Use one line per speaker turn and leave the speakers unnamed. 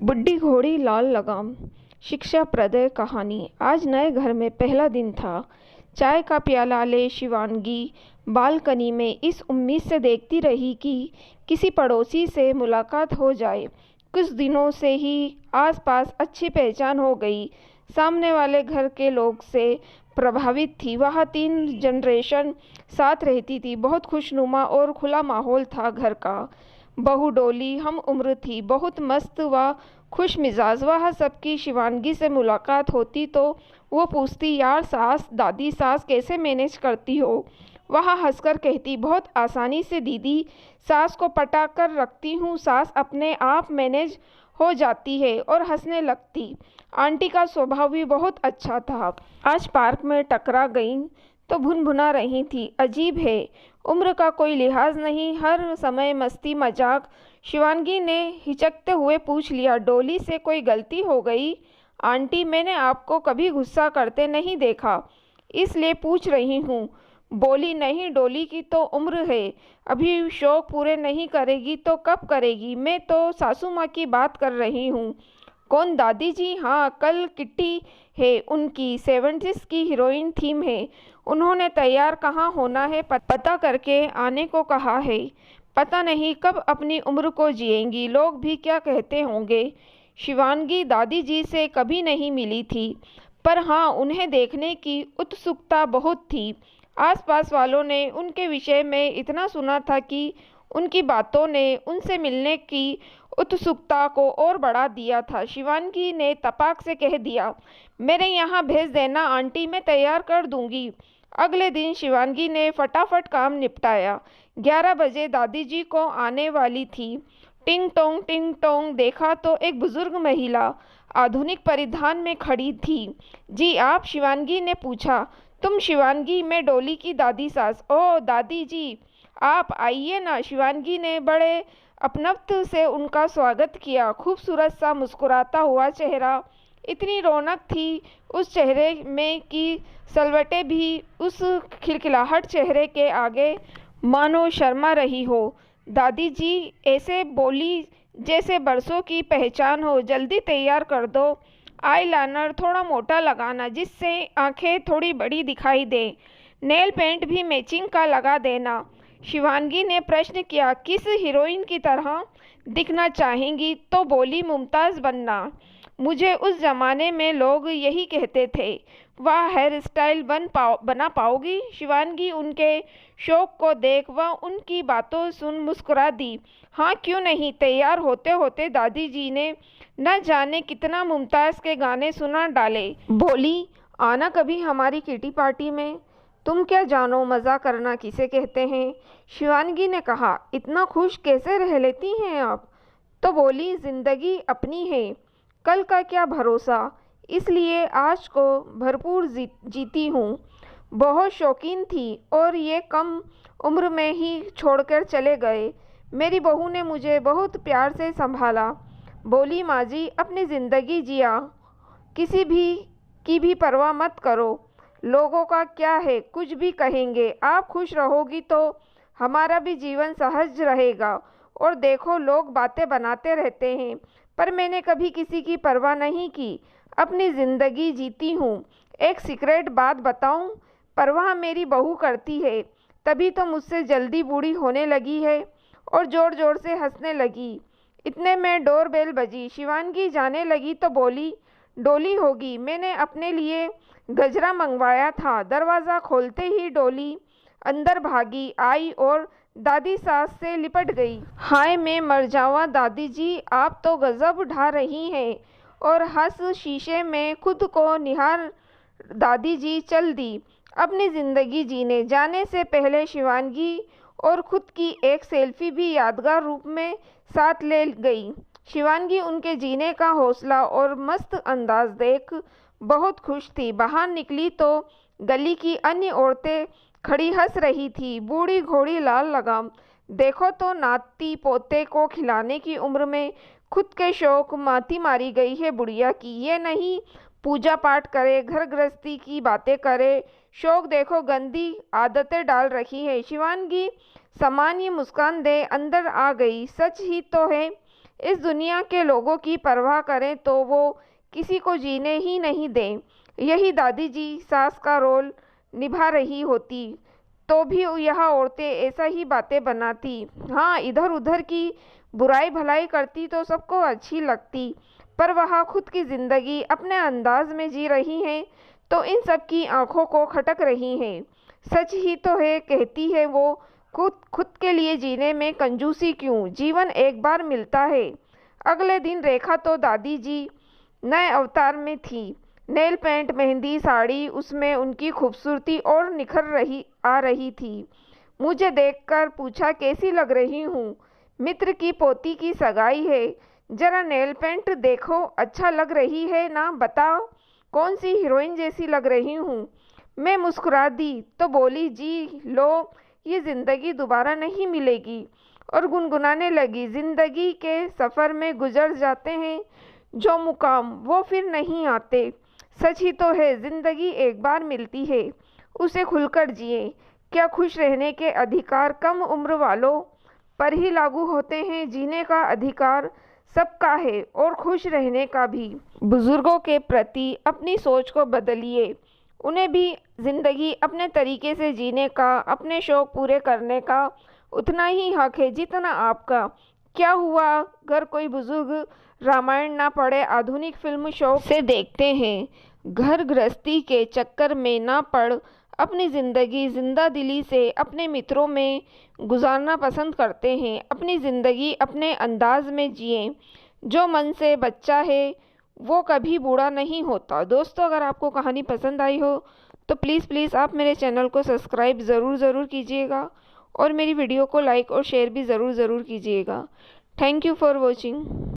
बुड्ढी घोड़ी लाल लगाम। शिक्षाप्रद कहानी। आज नए घर में पहला दिन था। चाय का प्याला ले शिवानगी बालकनी में इस उम्मीद से देखती रही कि किसी पड़ोसी से मुलाकात हो जाए। कुछ दिनों से ही आसपास अच्छी पहचान हो गई। सामने वाले घर के लोग से प्रभावित थी। वहाँ 3 जनरेशन साथ रहती थी। बहुत खुशनुमा और खुला माहौल था घर का। बहू डोली हम उम्र थी, बहुत मस्त व खुश मिजाज। वह सबकी शिवानगी से मुलाकात होती तो वो पूछती, यार सास, दादी सास कैसे मैनेज करती हो? वह हंसकर कहती, बहुत आसानी से दीदी, सास को पटा कर रखती हूँ, सास अपने आप मैनेज हो जाती है। और हंसने लगती। आंटी का स्वभाव भी बहुत अच्छा था। आज पार्क में टकरा गई तो भुनभुना रही थी, अजीब है, उम्र का कोई लिहाज नहीं, हर समय मस्ती मजाक। शिवानगी ने हिचकते हुए पूछ लिया, डोली से कोई गलती हो गई? आंटी, मैंने आपको कभी गुस्सा करते नहीं देखा, इसलिए पूछ रही हूँ। बोली, नहीं, डोली की तो उम्र है, अभी शौक पूरे नहीं करेगी तो कब करेगी? मैं तो सासू माँ की बात कर रही हूँ। कौन, दादी जी? हाँ, कल किट्टी है उनकी, 70s की हीरोइन थीम है, उन्होंने तैयार कहाँ होना है, पता करके आने को कहा है। पता नहीं कब अपनी उम्र को जिएंगी, लोग भी क्या कहते होंगे। शिवानगी दादी जी से कभी नहीं मिली थी, पर हाँ, उन्हें देखने की उत्सुकता बहुत थी। आसपास वालों ने उनके विषय में इतना सुना था कि उनकी बातों ने उनसे मिलने की उत्सुकता को और बढ़ा दिया था। शिवानगी ने तपाक से कह दिया, मेरे यहाँ भेज देना आंटी, मैं तैयार कर दूंगी। अगले दिन शिवानगी ने फटाफट काम निपटाया। 11 बजे दादी जी को आने वाली थी। टिंग टोंग देखा तो एक बुजुर्ग महिला आधुनिक परिधान में खड़ी थी। जी आप? शिवानगी ने पूछा। तुम शिवानगी? मैं डोली की दादी सास। ओ दादी जी, आप आइए ना। शिवानगी ने बड़े अपनत्व से उनका स्वागत किया। खूबसूरत सा मुस्कुराता हुआ चेहरा, इतनी रौनक थी उस चेहरे में कि सलवटें भी उस खिलखिलाहट चेहरे के आगे मानो शर्मा रही हो। दादी जी ऐसे बोली जैसे बरसों की पहचान हो। जल्दी तैयार कर दो, आईलाइनर थोड़ा मोटा लगाना जिससे आंखें थोड़ी बड़ी दिखाई दे, नेल पेंट भी मैचिंग का लगा देना। शिवानगी ने प्रश्न किया, किस हीरोइन की तरह दिखना चाहेंगी? तो बोली, मुमताज़ बनना। मुझे उस जमाने में लोग यही कहते थे। वह हेयर स्टाइल बना पाओगी? शिवानगी उनके शौक को देख व उनकी बातों सुन मुस्कुरा दी। हाँ, क्यों नहीं। तैयार होते होते दादी जी ने न जाने कितना मुमताज़ के गाने सुना डाले। बोली, आना कभी हमारी किटी पार्टी में। तुम क्या जानो मज़ा करना किसे कहते हैं? शिवानगी ने कहा, इतना खुश कैसे रह लेती हैं आप? तो बोली, जिंदगी अपनी है, कल का क्या भरोसा, इसलिए आज को भरपूर जीती हूँ। बहुत शौकीन थी और ये कम उम्र में ही छोड़कर चले गए। मेरी बहू ने मुझे बहुत प्यार से संभाला। बोली, माँ जी, अपनी ज़िंदगी जिया, किसी भी की भी परवाह मत करो, लोगों का क्या है, कुछ भी कहेंगे, आप खुश रहोगी तो हमारा भी जीवन सहज रहेगा। और देखो, लोग बातें बनाते रहते हैं, पर मैंने कभी किसी की परवाह नहीं की, अपनी ज़िंदगी जीती हूँ। एक सीक्रेट बात बताऊँ? परवाह मेरी बहू करती है, तभी तो मुझसे जल्दी बूढ़ी होने लगी है। और ज़ोर ज़ोर से हंसने लगी। इतने में डोरबेल बजी। शिवानगी जाने लगी तो बोली, डोली होगी, मैंने अपने लिए गजरा मंगवाया था। दरवाज़ा खोलते ही डोली अंदर भागी आई और दादी सास से लिपट गई। हाय, मैं मर जावा दादी जी, आप तो गजब ढा रही हैं। और हंस शीशे में खुद को निहार दादी जी चल दी अपनी ज़िंदगी जीने। जाने से पहले शिवानगी और खुद की एक सेल्फी भी यादगार रूप में साथ ले गई। शिवानगी उनके जीने का हौसला और मस्त अंदाज देख बहुत खुश थी। बाहर निकली तो गली की अन्य औरतें खड़ी हंस रही थी। बूढ़ी घोड़ी लाल लगाम, देखो तो नाती पोते को खिलाने की उम्र में खुद के शौक माती मारी गई है बुढ़िया की। ये नहीं पूजा पाठ करे, घर गृहस्थी की बातें करे, शौक देखो गंदी आदतें डाल रखी है। शिवानगी सामान्य मुस्कान दे अंदर आ गई। सच ही तो है, इस दुनिया के लोगों की परवाह करें तो वो किसी को जीने ही नहीं दें। यही दादी जी सास का रोल निभा रही होती तो भी यह औरतें ऐसा ही बातें बनाती। हाँ, इधर उधर की बुराई भलाई करती तो सबको अच्छी लगती, पर वह खुद की ज़िंदगी अपने अंदाज में जी रही हैं तो इन सब की आंखों को खटक रही हैं। सच ही तो है, कहती है वो, खुद खुद के लिए जीने में कंजूसी क्यों, जीवन एक बार मिलता है। अगले दिन रेखा तो दादी जी नए अवतार में थी। नेल पेंट, मेहंदी, साड़ी, उसमें उनकी खूबसूरती और निखर आ रही थी। मुझे देखकर पूछा, कैसी लग रही हूँ? मित्र की पोती की सगाई है, जरा नेल पेंट देखो, अच्छा लग रही है ना, बताओ कौन सी हीरोइन जैसी लग रही हूँ? मैं मुस्कुरा दी तो बोली, जी लो, ये ज़िंदगी दोबारा नहीं मिलेगी, और गुनगुनाने लगी, ज़िंदगी के सफ़र में गुजर जाते हैं जो मुकाम, वो फिर नहीं आते। सच ही तो है, ज़िंदगी एक बार मिलती है, उसे खुलकर जिए। क्या खुश रहने के अधिकार कम उम्र वालों पर ही लागू होते हैं? जीने का अधिकार सबका है और खुश रहने का भी। बुजुर्गों के प्रति अपनी सोच को बदलिए, उन्हें भी ज़िंदगी अपने तरीके से जीने का, अपने शौक़ पूरे करने का उतना ही हक है जितना आपका। क्या हुआ अगर कोई बुजुर्ग रामायण ना पढ़े, आधुनिक फिल्म शौक़ से देखते हैं, घर गृहस्थी के चक्कर में ना पड़ अपनी ज़िंदगी जिंदा दिली से अपने मित्रों में गुजारना पसंद करते हैं, अपनी ज़िंदगी अपने अंदाज में जिएं। जो मन से बच्चा है वो कभी बूढ़ा नहीं होता। दोस्तों, अगर आपको कहानी पसंद आई हो तो प्लीज़ आप मेरे चैनल को सब्सक्राइब ज़रूर कीजिएगा और मेरी वीडियो को लाइक और शेयर भी ज़रूर कीजिएगा। Thank you for watching.